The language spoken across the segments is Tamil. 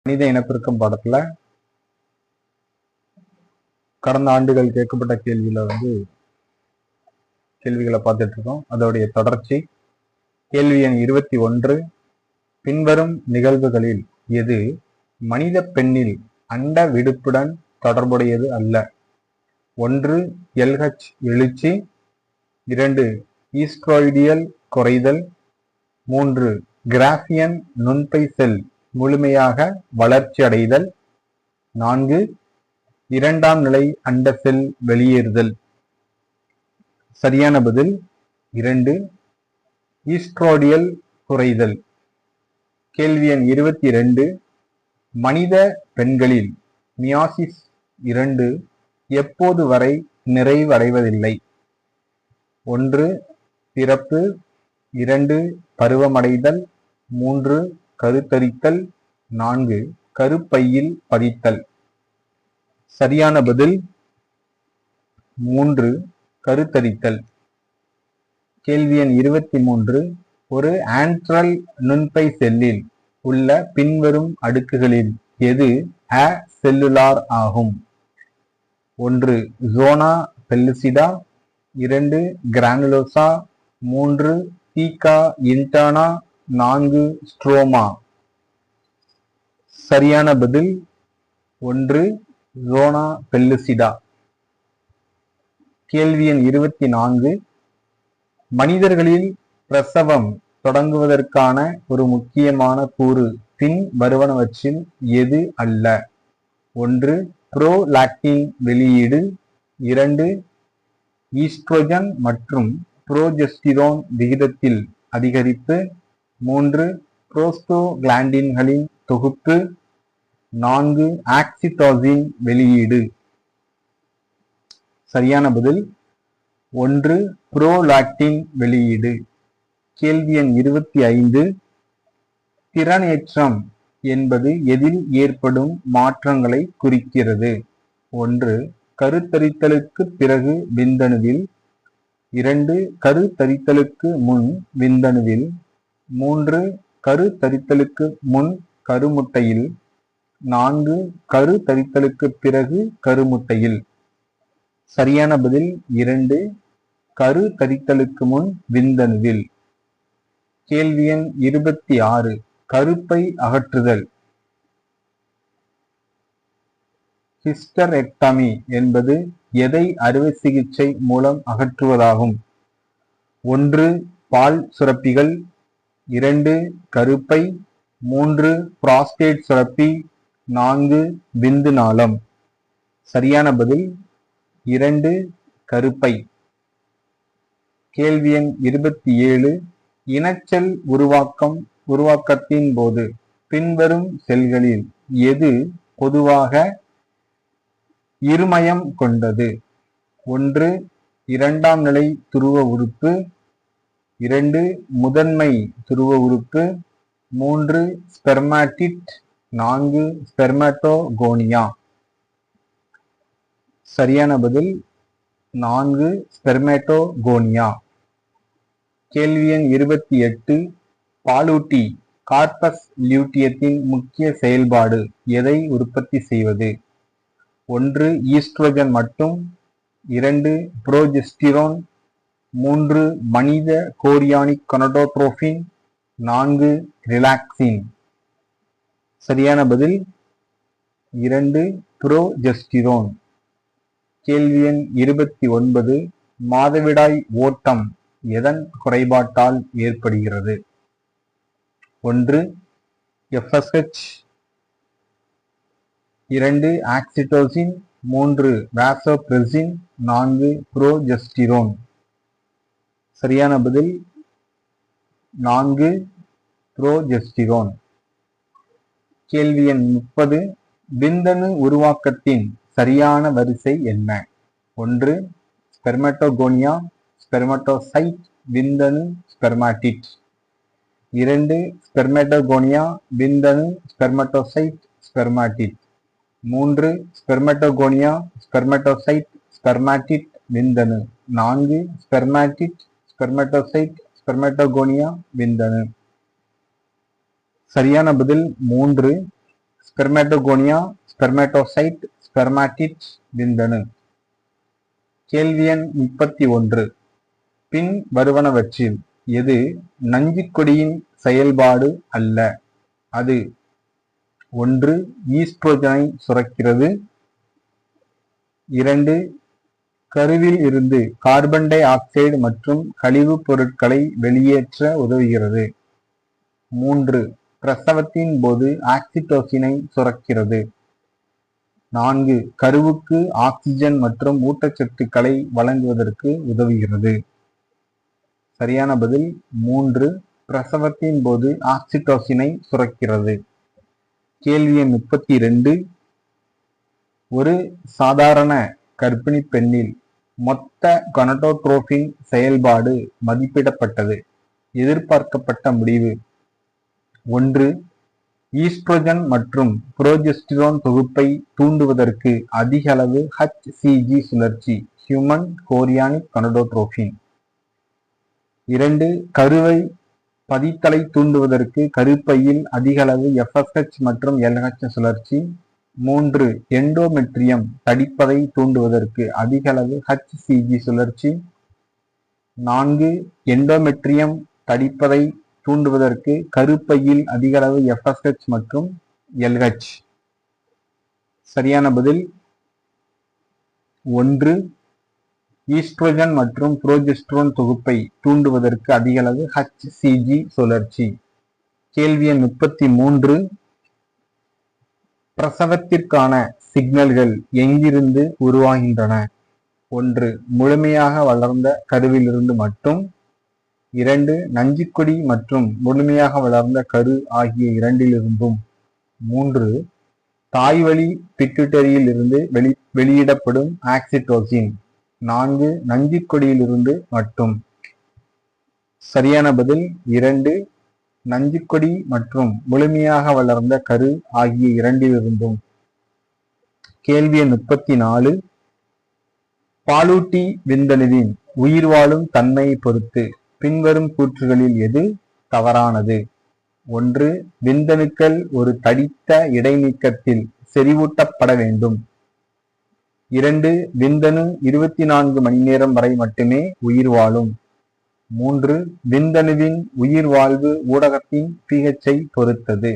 மனித இனப்பெருக்கம் பாடத்துல கடந்த ஆண்டுகள் கேட்கப்பட்ட கேள்விகளை பார்த்துட்டு இருக்கோம். அதோடைய தொடர்ச்சி. கேள்வி எண் 21. பின்வரும் நிகழ்வுகளில் எது மனித பெண்ணில் அண்ட விடுப்புடன் தொடர்புடையது அல்ல? 1. LH எழுச்சி. 2. ஈஸ்ட்ராய்டியல் குறைதல். 3. கிராஃபியன் நுண்பை செல் முழுமையாக வளர்ச்சி அடைதல். 4. இரண்டாம் நிலை அண்ட செல் வெளியேறுதல். சரியான பதில் 2. ஈஸ்ட்ராய்டியல் குறைதல். கேள்வி எண் 22. மனித பெண்களில் மியாசிஸ் 2 எப்போது வரை நிறைவடைவதில்லை? 1. பிறப்பு. 2. பருவமடைதல். 3. கருத்தரித்தல். 4. கருப்பையில் பதித்தல். சரியான பதில் 3. கருத்தரித்தல். கேள்வி எண் 23. ஒரு ஆண்ட்ரல் நுண்பை செல்லில் உள்ள பின்வரும் அடுக்குகளில் எது அ செல்லுலார் ஆகும்? 1. ஜோனா பெல்லுசிடா. 2. கிரானுலோசா. 3. தீகா இன்டர்னா. 4. ஸ்ட்ரோமா. சரியான பதில் 1. ஜோனா பெல்லுசிடா. கேள்வி எண் 24. மனிதர்களில் பிரசவம் தொடங்குவதற்கான ஒரு முக்கியமான கூறு பின் வருவனவற்றில் எது அல்ல? 1. புரோலாக்டின் வெளியீடு. 2. ஈஸ்ட்ரோஜன் மற்றும் புரோஜெஸ்டிரோன் விகிதத்தில் அதிகரிப்பு. 3. புரோஸ்டோகிளாண்டின்களின் தொகுப்பு. 4. ஆக்சிடோசின் வெளியீடு. சரியான பதில் 1. புரோலாக்டின் வெளியீடு. கேள்வி எண் 25. திறனேற்றம் என்பது எதில் ஏற்படும் மாற்றங்களை குறிக்கிறது? 1. கருத்தரித்தலுக்கு பிறகு விந்தணுவில். 2. கருத்தரித்தலுக்கு முன் விந்தணுவில். 3. கருத்தரித்தலுக்கு முன் கருமுட்டையில். 4. கருத்தரித்தலுக்கு பிறகு கருமுட்டையில். சரியான பதில் 2. கருத்தரித்தலுக்கு முன் விந்தணுவில். கேள்வி எண் 26. கருப்பை அகற்றுதல். ஹிஸ்டரெக்டமி என்பது எதை அறுவை சிகிச்சை மூலம் அகற்றுவதாகும்? 1. பால் சுரப்பிகள். 2. கருப்பை. 3. புராஸ்டேட் சுரப்பி. 4. விந்து நாளம். சரியான பதில் 2. கருப்பை. கேள்வி எண் 27. இனச்செல் உருவாக்கத்தின் போது பின்வரும் செல்களில் எது பொதுவாக இருமயம் கொண்டது? 1. இரண்டாம் நிலை துருவ உறுப்பு. 2. முதன்மை துருவ உறுப்பு. 3. ஸ்பெர்மாட்டிட். 4. ஸ்பெர்மட்டோகோனியா. சரியான பதில் 4. ஸ்பெர்மட்டோகோனியா. கேள்வி எண் 28. பாலூட்டி கார்பஸ் லியூட்டியத்தின் முக்கிய செயல்பாடு எதை உற்பத்தி செய்வது? 1. ஈஸ்ட்ரோஜன் மட்டும். 2. புரோஜெஸ்டிரோன். 3. மனித கோரியானிக் கொனடோட்ரோபின். 4. ரிலாக்சின். சரியான பதில் 2. புரோஜெஸ்டிரோன். கேள்வி எண் 29. மாதவிடாய் ஓட்டம் எதன் குறைபாட்டால் ஏற்படுகிறது? 1. FSH. 2. ஆக்சிடோசின். 3. வாசோப்ரெசின். 4. புரோஜெஸ்டிரோன். சரியான பதில் 4. புரோஜெஸ்டிரோன். கேள்வி எண் 30. விந்தணு உருவாக்கத்தின் சரியான வரிசை என்ன? 1. ஸ்பெர்மட்டோகோனியா, ஸ்பெர்மட்டோசைட், விந்தணு, ஸ்பெர்மாட்டிட். 2. ஸ்பெர்மட்டோகோனியா, விந்தணு, ஸ்பெர்மட்டோசைட், ஸ்பெர்மாட்டிட். 3. ஸ்பெர்மட்டோகோனியா, ஸ்பெர்மட்டோசைட், ஸ்பெர்மாட்டிட், விந்தணு. 4. ஸ்பெர்மாட்டிட், ஸ்பெர்மட்டோசைட், ஸ்பெர்மட்டோகோனியா, விந்தணு. சரியான பதில் 3. ஸ்பெர்மேட்டோகோனியா, ஸ்பெர்மேட்டோசைட், ஸ்பெர்மாட்டிட், விந்தணு. கேள்வி எண் 31. பின் வருவனவற்றில் எது நஞ்சுக்கொடியின் செயல்பாடு அல்ல? அது 1. ஈஸ்ட்ரோஜனை சுரக்கிறது. 2. கருவில் இருந்து கார்பன் டை ஆக்சைடு மற்றும் கழிவுப் பொருட்களை வெளியேற்ற உதவுகிறது. 3. பிரசவத்தின் போது ஆக்சிடோசினை சுரக்கிறது. 4. கருவுக்கு ஆக்சிஜன் மற்றும் ஊட்டச்சத்துக்களை வழங்குவதற்கு உதவுகிறது. சரியான பதில் 3. பிரசவத்தின் போது ஆக்சிடோசினை சுரக்கிறது. கேள்வி எண் 32. ஒரு சாதாரண கர்ப்பிணி பெண்ணில் மொத்த கொனடோட்ரோபின் செயல்பாடு மதிப்பிடப்பட்டது. எதிர்பார்க்கப்பட்ட முடிவு 1. ஈஸ்ட்ரோஜன் மற்றும் புரோஜெஸ்டிரோன் தொகுப்பை தூண்டுவதற்கு அதிக அளவு HCG சுழற்சி ஹியூமன் கோரியானிக் கொனடோட்ரோபின். 2. கருவை பதித்தலை தூண்டுவதற்கு கருப்பையில் அதிக அளவு FSH மற்றும் LH சுழற்சி. 3. எண்டோமெட்ரியம் தடிப்பதை தூண்டுவதற்கு அதிக அளவு HCG சுழற்சி. 4. எண்டோமெட்ரியம் தடிப்பதை தூண்டுவதற்கு கருப்பையில் அதிக அளவு FSH மற்றும் LH. சரியான பதில் 1. ஈஸ்ட்ரோஜன் மற்றும் புரோஜெஸ்டிரோன் தொகுப்பை தூண்டுவதற்கு அதிக அளவு HCG சுழற்சி. கேள்வி எண் 33. பிரசவத்திற்கான சிக்னல்கள் எங்கிருந்து உருவாகின்றன? 1. முழுமையாக வளர்ந்த கருவிலிருந்து மட்டும். 2. நஞ்சுக்கொடி மற்றும் முழுமையாக வளர்ந்த கரு ஆகிய இரண்டிலிருந்தும். 3. தாய்வழி பிட்யூட்டரியில் இருந்து வெளியிடப்படும் ஆக்சிடோசின். 4. நஞ்சுக்கொடியிலிருந்து மட்டும். சரியான பதில் 2. நஞ்சுக்கொடி மற்றும் முழுமையாக வளர்ந்த கரு ஆகிய இரண்டிலிருந்தும். கேள்வி எண் 34. பாலூட்டி விந்தணுவின் உயிர் வாழும் தன்மையை பொறுத்து பின்வரும் கூற்றுகளில் எது தவறானது? 1. விந்தணுக்கள் ஒரு தடித்த இடைநீக்கத்தில் செறிவூட்டப்பட வேண்டும். 2. விந்தணு 24 மணி நேரம் வரை மட்டுமே உயிர் வாழும். 3. விந்தணுவின் உயிர் வாழ்வு ஊடகத்தின் pH-ஐ பொறுத்தது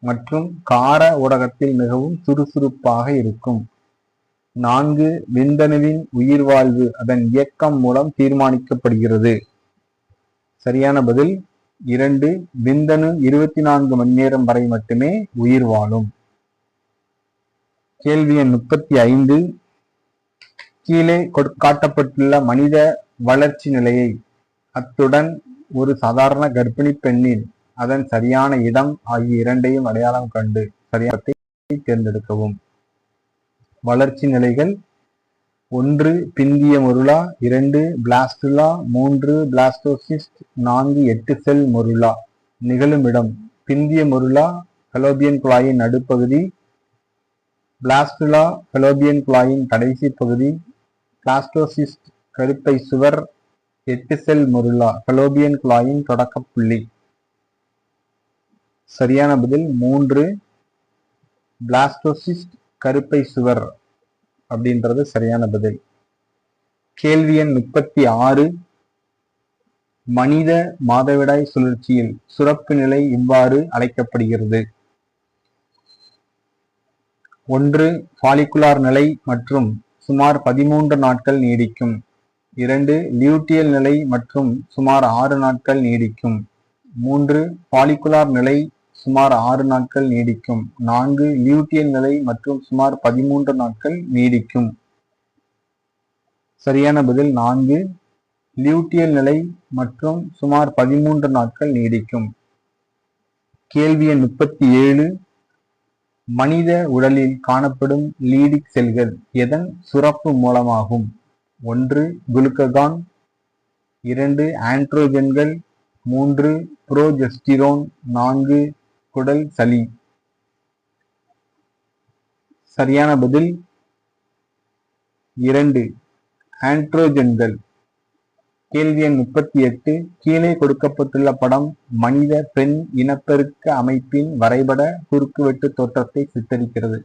மற்றும் கார ஊடகத்தில் மிகவும் சுறுசுறுப்பாக இருக்கும். 4. விந்தணுவின் உயிர் வாழ்வு அதன் இயக்கம் மூலம் தீர்மானிக்கப்படுகிறது. சரியான பதில் 2. விந்தணு 24 மணி நேரம் வரை மட்டுமே உயிர் வாழும். கேள்வி எண் 35. கீழே காட்டப்பட்டுள்ள மனித வளர்ச்சி நிலையை அத்துடன் ஒரு சாதாரண கர்ப்பிணி பெண்ணில் அதன் சரியான இடம் ஆகிய இரண்டையும் அடையாளம் கண்டு சரியானதை தேர்ந்தெடுக்கவும். வளர்ச்சி நிலைகள் 1. பிந்திய மொருலா. 2. பிளாஸ்டுலா. 3. பிளாஸ்டோசிஸ்ட். 4. 8 செல் மொருலா. நிகழும் இடம் பிந்திய மொருலா ஃபெலோபியன் குழாயின் நடுப்பகுதி. பிளாஸ்டுலா ஃபெலோபியன் குழாயின் கடைசி பகுதி. பிளாஸ்டோசிஸ்ட் கருப்பை சுவர். 8 செல் மொருலா ஃபெலோபியன் குழாயின் தொடக்க புள்ளி. சரியான பதில் 3. பிளாஸ்டோசிஸ்ட் கருப்பை சுவர் அப்படின்றது சரியான பதில். கேள்வி எண் 36. மனித மாதவிடாய் சுழற்சியில் சுரப்பு நிலை இவ்வாறு அழைக்கப்படுகிறது. 1. ஃபாலிகுலார் நிலை மற்றும் சுமார் 13 நாட்கள் நீடிக்கும். 2. லியூட்டியல் நிலை மற்றும் சுமார் 6 நாட்கள் நீடிக்கும். 3. ஃபாலிகுலார் நிலை சுமார் 6 நாட்கள் நீடிக்கும். 4. லியூட்டியல் நிலை மற்றும் சுமார் 13 நாட்கள் நீடிக்கும். சரியான பதில் 4. லியூட்டியல் நிலை மற்றும் சுமார் 13 நாட்கள் நீடிக்கும். கேள்வி எண் 37. மனித உடலில் காணப்படும் லீடிக் செல்கள் எதன் சுரப்பு மூலமாகும்? 1. குளுக்ககான். 2. ஆண்ட்ரோஜன்கள். 3. புரோஜெஸ்டிரோன். 4. குடல் சளி. சரியான பதில் 2. ஆண்ட்ரோஜன்கள். கேள்வி எண் 38. கீழே கொடுக்கப்பட்டுள்ள படம் மனித பெண் இனப்பெருக்க அமைப்பின் வரைபட குறுக்குவெட்டு தோற்றத்தை சித்தரிக்கிறது.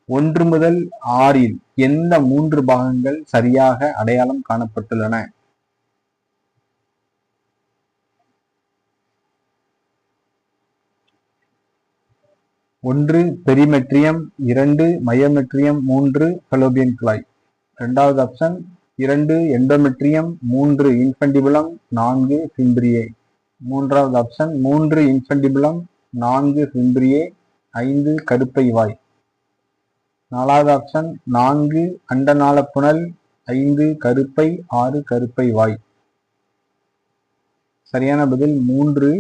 1 முதல் 6 எந்த 3 பாகங்கள் சரியாக அடையாளம் காணப்பட்டுள்ளன? 1 பெரிமெட்ரியம், 2 மயோமெட்ரியம், 3 ஃபெலோபியன் குழாய். 2வது ஆப்ஷன் 2 எண்டோமெட்ரியம், 3 இன்ஃபண்டிபுலம், 4 ஃபிம்ப்ரியே. 3வது ஆப்ஷன் 3 இன்ஃபண்டிபுலம், 4 ஃபிம்ப்ரியே, 5 கருப்பை வாய். 4வது ஆப்ஷன் 4 அண்டநாளப்புணல், 5 கருப்பை, 6 கருப்பை வாய். சரியான பதில் 3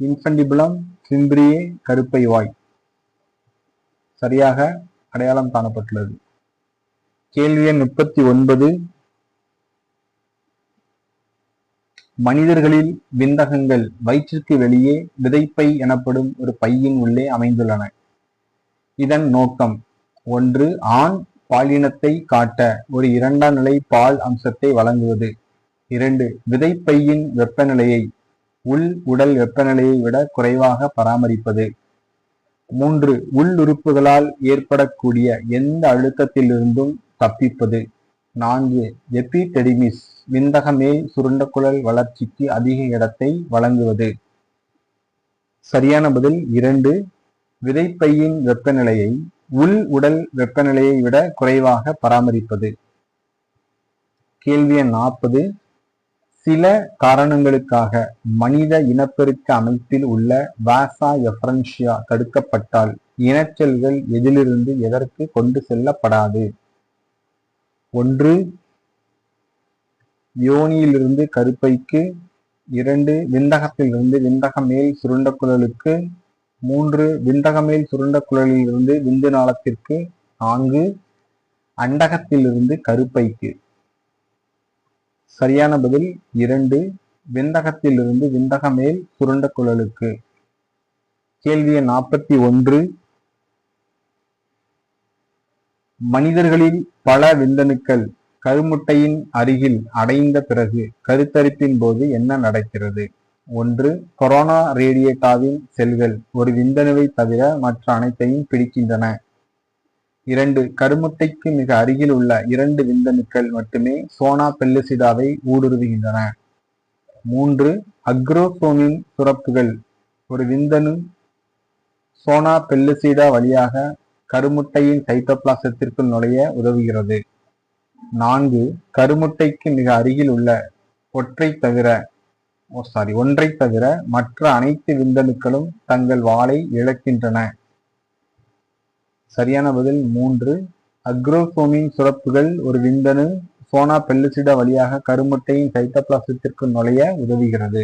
இன்ஃபண்டிபுலம், ஃபிம்ப்ரியே, கருப்பை வாய் சரியாக அடையாளம் காணப்பட்டுள்ளது. கேள்வி எண் 39. மனிதர்களில் விந்தகங்கள் வயிற்றிற்கு வெளியே விதைப்பை எனப்படும் ஒரு பையின் உள்ளே அமைந்துள்ளன. இதன் நோக்கம் 1 ஆண் பாலினத்தை காட்ட ஒரு 2ஆம் நிலை பால் அம்சத்தை வழங்குவது. 2 விதைப்பையின் வெப்பநிலையை உள் உடல் வெப்பநிலையை விட குறைவாக பராமரிப்பது. 3 உள் உறுப்புகளால் ஏற்படக்கூடிய எந்த அழுத்தத்திலிருந்தும் தப்பிப்பது. 4 எபிடெர்மிஸ் விந்தக மேல் சுருண்டக்குழல் வளர்ச்சிக்கு அதிக இடத்தை வழங்குவது. சரியான பதில் 2 விதைப்பையின் வெப்பநிலையை உள் உடல் வெப்பநிலையை விட குறைவாக பராமரிப்பது. கேள்வி எண் 40. சில காரணங்களுக்காக மனித இனப்பெருக்க அமைப்பில் உள்ள வாசா எஃபரன்சியா தடுக்கப்பட்டால் இனச்செல்கள் எதிலிருந்து எதற்கு கொண்டு செல்லப்படாது? 1 யோனியிலிருந்து கருப்பைக்கு, 2 விந்தகத்திலிருந்து விந்தக மேல் சுருண்டக்குழலுக்கு, 3 விந்தக மேல் சுருண்டக்குழலிலிருந்து விந்து நாளத்திற்கு, 4 அண்டகத்திலிருந்து கருப்பைக்கு. சரியான பதில் 2 விந்தகத்திலிருந்து விந்தக மேல் சுருண்டக்குழலுக்கு. கேள்வி எண் 41. மனிதர்களில் பல விந்தணுக்கள் கருமுட்டையின் அருகில் அடைந்த பிறகு கருத்தரிப்பின் போது என்ன நடக்கிறது? 1 கொரோனா ரேடியேட்டாவின் செல்கள் ஒரு விந்தணுவை தவிர மற்ற அனைத்தையும் பிடிக்கின்றன. 2 கருமுட்டைக்கு மிக அருகில் உள்ள 2 விந்தணுக்கள் மட்டுமே சோனா பெல்லுசிடாவை ஊடுருவுகின்றன. 3 அக்ரோசோமின் சுரப்புகள் ஒரு விந்தணு சோனா பெல்லுசிடா வழியாக கருமுட்டையின் சைட்டோபிளாசத்திற்குள் நுழைய உதவுகிறது. 4 கருமுட்டைக்கு மிக அருகில் உள்ள ஒன்றை தவிர மற்ற அனைத்து விந்தணுக்களும் தங்கள் வாலை இழக்கின்றன. சரியான பதில் 3 அக்ரோசோமின் சுரப்புகள் ஒரு விந்தணு சோனா பெல்லுசிடா வழியாக கருமுட்டையின் சைட்டோபிளாசத்திற்குள் நுழைய உதவுகிறது.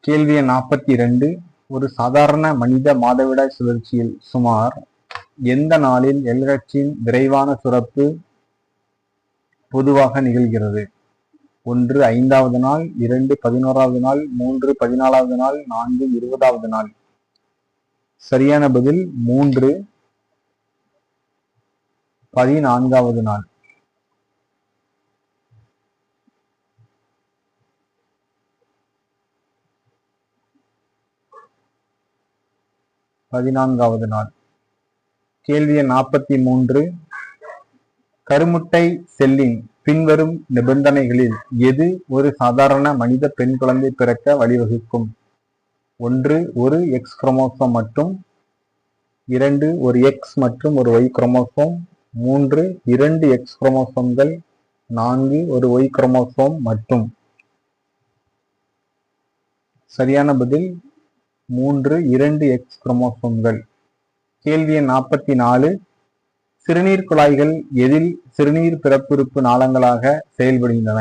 கேள்வி எண் 42. ஒரு சாதாரண மனித மாதவிடாய் சுழற்சியில் சுமார் எந்த நாளில் LH இன் விரைவான சுரப்பு பொதுவாக நிகழ்கிறது? 1 5வது நாள், 2 11வது நாள், 3 14வது நாள், 4 20வது நாள். சரியான பதில் 3 14வது நாள். கேள்வி எண் 43. கருமுட்டை செல்லின் பின்வரும் நிபந்தனைகளில் எது ஒரு சாதாரண மனித பெண் குழந்தை பிறக்க வழிவகுக்கும்? 1 ஒரு எக்ஸ் குரோமோசோம் மட்டும், 2 ஒரு எக்ஸ் மற்றும் ஒரு ஒய் குரோமோசோம், 3 2 எக்ஸ் குரோமோசோம்கள், 4 ஒரு ஒய் குரோமோசோம் மட்டும். சரியான பதில் 3 2 எக்ஸ் குரோமோசோம்கள். கேள்வி எண் 44. சிறுநீர் குழாய்கள் எதில் சிறுநீர் பிறப்புறுப்பு நாளங்களாக செயல்படுகின்றன?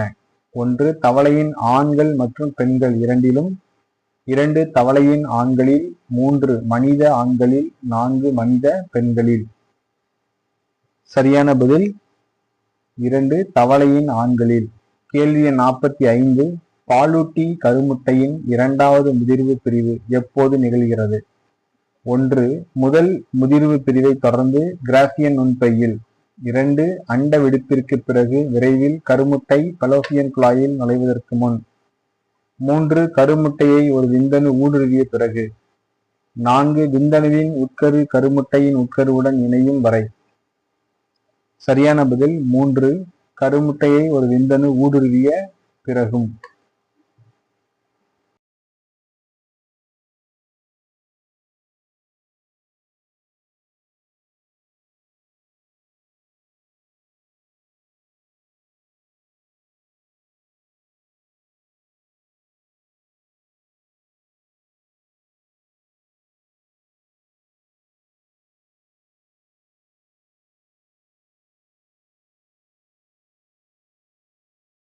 1 தவளையின் ஆண்கள் மற்றும் பெண்கள் இரண்டிலும், 2 தவளையின் ஆண்களில், 3 மனித ஆண்களில், 4 மனித பெண்களில். சரியான பதில் 2 தவளையின் ஆண்களில். கேள்வி எண் 45. பாலூட்டி கருமுட்டையின் 2வது முதிர்வு பிரிவு எப்போது நிகழ்கிறது? 1 முதல் முதிர்வு பிரிவை தொடர்ந்து கிராஃபியன் நுண்பையில், 2 அண்ட வெடிப்பிற்கு பிறகு விரைவில் கருமுட்டை பலோப்பியன் குழாயில் நுழைவதற்கு முன். 3 கருமுட்டையை ஒரு விந்தணு ஊடுருவிய பிறகு. 4 விந்தணுவின் உட்கரு கருமுட்டையின் உட்கருவுடன் இணையும் வரை. சரியான பதில் 3 கருமுட்டையை ஒரு விந்தணு ஊடுருவிய பிறகும்.